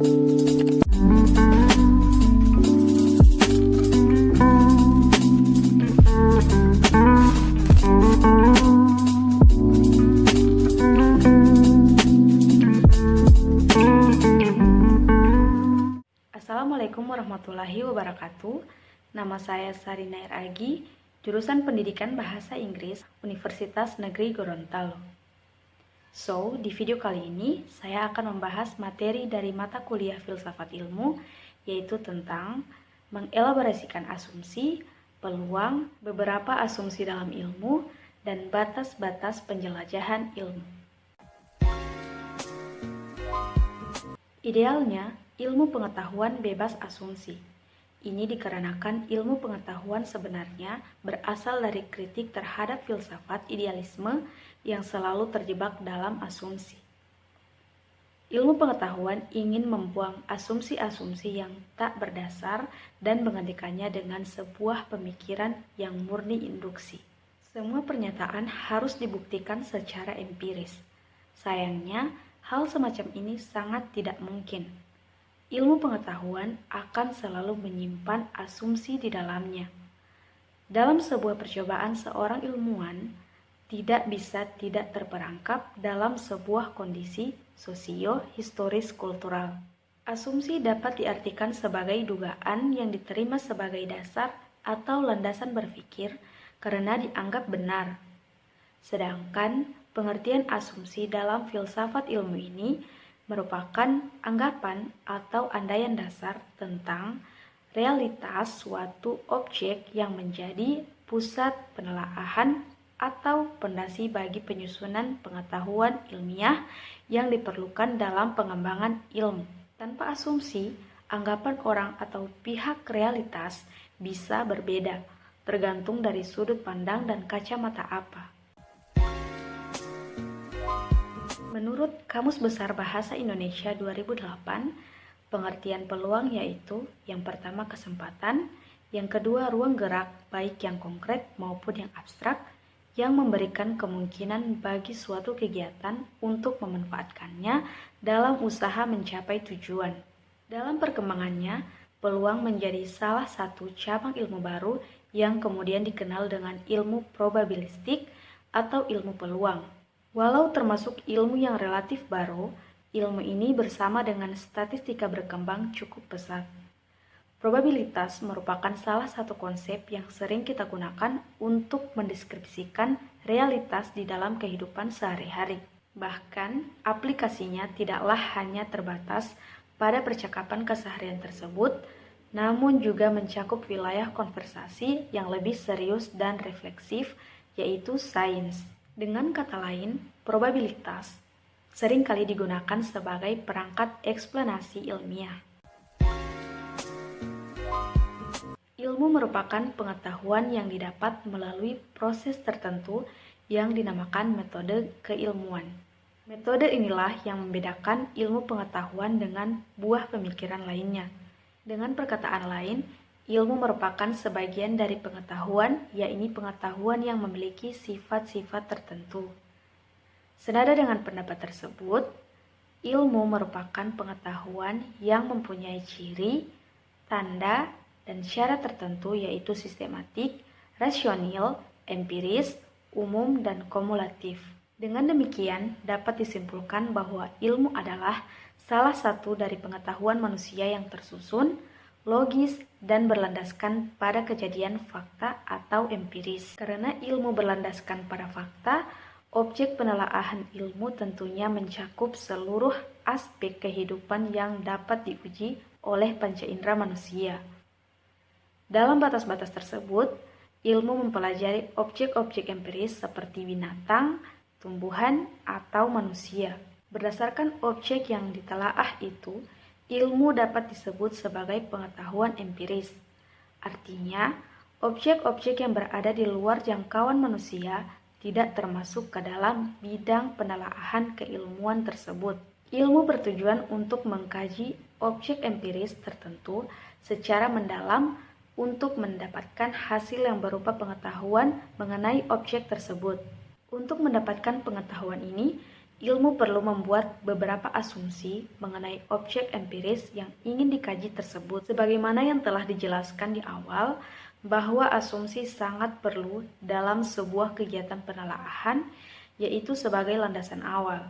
Assalamualaikum warahmatullahi wabarakatuh. Nama saya Sarina Agi, jurusan Pendidikan Bahasa Inggris, Universitas Negeri Gorontalo. Di video kali ini saya akan membahas materi dari mata kuliah Filsafat Ilmu, yaitu tentang mengelaborasikan asumsi, peluang, beberapa asumsi dalam ilmu, dan batas-batas penjelajahan ilmu. Idealnya, ilmu pengetahuan bebas asumsi. Ini dikarenakan ilmu pengetahuan sebenarnya berasal dari kritik terhadap filsafat idealisme yang selalu terjebak dalam asumsi. Ilmu pengetahuan ingin membuang asumsi-asumsi yang tak berdasar dan menggantikannya dengan sebuah pemikiran yang murni induksi. Semua pernyataan harus dibuktikan secara empiris. Sayangnya, hal semacam ini sangat tidak mungkin. Ilmu pengetahuan akan selalu menyimpan asumsi di dalamnya. Dalam sebuah percobaan, seorang ilmuwan tidak bisa tidak terperangkap dalam sebuah kondisi sosio-historis kultural. Asumsi dapat diartikan sebagai dugaan yang diterima sebagai dasar atau landasan berpikir karena dianggap benar. Sedangkan pengertian asumsi dalam filsafat ilmu ini merupakan anggapan atau andaian dasar tentang realitas suatu objek yang menjadi pusat penelaahan atau pondasi bagi penyusunan pengetahuan ilmiah yang diperlukan dalam pengembangan ilmu. Tanpa asumsi, anggapan orang atau pihak realitas bisa berbeda, tergantung dari sudut pandang dan kacamata apa. Menurut Kamus Besar Bahasa Indonesia 2008, pengertian peluang yaitu yang pertama kesempatan, yang kedua ruang gerak baik yang konkret maupun yang abstrak yang memberikan kemungkinan bagi suatu kegiatan untuk memanfaatkannya dalam usaha mencapai tujuan. Dalam perkembangannya, peluang menjadi salah satu cabang ilmu baru yang kemudian dikenal dengan ilmu probabilistik atau ilmu peluang. Walau termasuk ilmu yang relatif baru, ilmu ini bersama dengan statistika berkembang cukup pesat. Probabilitas merupakan salah satu konsep yang sering kita gunakan untuk mendeskripsikan realitas di dalam kehidupan sehari-hari. Bahkan, aplikasinya tidaklah hanya terbatas pada percakapan keseharian tersebut, namun juga mencakup wilayah konversasi yang lebih serius dan refleksif, yaitu sains. Dengan kata lain, probabilitas seringkali digunakan sebagai perangkat eksplanasi ilmiah. Ilmu merupakan pengetahuan yang didapat melalui proses tertentu yang dinamakan metode keilmuan. Metode inilah yang membedakan ilmu pengetahuan dengan buah pemikiran lainnya. Dengan perkataan lain, ilmu merupakan sebagian dari pengetahuan, yaitu pengetahuan yang memiliki sifat-sifat tertentu. Senada dengan pendapat tersebut, ilmu merupakan pengetahuan yang mempunyai ciri, tanda, dan syarat tertentu yaitu sistematik, rasional, empiris, umum, dan kumulatif. Dengan demikian, dapat disimpulkan bahwa ilmu adalah salah satu dari pengetahuan manusia yang tersusun, logis, dan berlandaskan pada kejadian fakta atau empiris. Karena ilmu berlandaskan pada fakta, objek penelaahan ilmu tentunya mencakup seluruh aspek kehidupan yang dapat diuji oleh panca indera manusia. Dalam batas-batas tersebut, ilmu mempelajari objek-objek empiris seperti binatang, tumbuhan, atau manusia. Berdasarkan objek yang ditelaah itu, ilmu dapat disebut sebagai pengetahuan empiris. Artinya, objek-objek yang berada di luar jangkauan manusia tidak termasuk ke dalam bidang penelaahan keilmuan tersebut. Ilmu bertujuan untuk mengkaji objek empiris tertentu secara mendalam untuk mendapatkan hasil yang berupa pengetahuan mengenai objek tersebut. Untuk mendapatkan pengetahuan ini, ilmu perlu membuat beberapa asumsi mengenai objek empiris yang ingin dikaji tersebut, sebagaimana yang telah dijelaskan di awal bahwa asumsi sangat perlu dalam sebuah kegiatan penelaahan, yaitu sebagai landasan awal.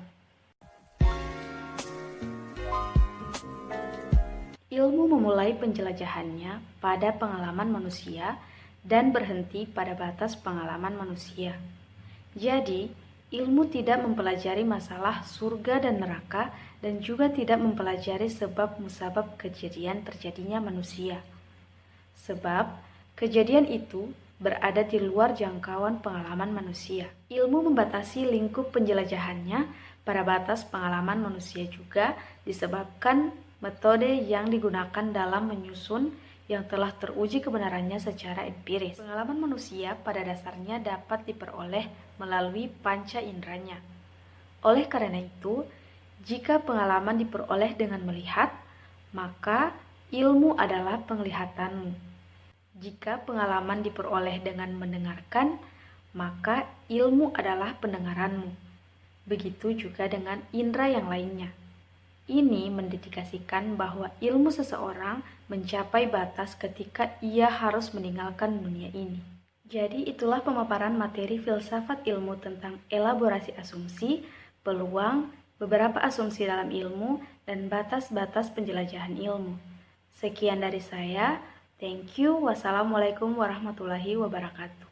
Ilmu memulai penjelajahannya pada pengalaman manusia dan berhenti pada batas pengalaman manusia. Jadi, ilmu tidak mempelajari masalah surga dan neraka dan juga tidak mempelajari sebab musabab kejadian terjadinya manusia. Sebab kejadian itu berada di luar jangkauan pengalaman manusia. Ilmu membatasi lingkup penjelajahannya pada batas pengalaman manusia juga disebabkan metode yang digunakan dalam menyusun yang telah teruji kebenarannya secara empiris. Pengalaman manusia pada dasarnya dapat diperoleh melalui panca inderanya. Oleh karena itu, jika pengalaman diperoleh dengan melihat, maka ilmu adalah penglihatanmu. Jika pengalaman diperoleh dengan mendengarkan, maka ilmu adalah pendengaranmu. Begitu juga dengan indera yang lainnya. Ini mendedikasikan bahwa ilmu seseorang mencapai batas ketika ia harus meninggalkan dunia ini. Jadi itulah pemaparan materi filsafat ilmu tentang elaborasi asumsi, peluang, beberapa asumsi dalam ilmu, dan batas-batas penjelajahan ilmu. Sekian dari saya. Thank you. Wassalamualaikum warahmatullahi wabarakatuh.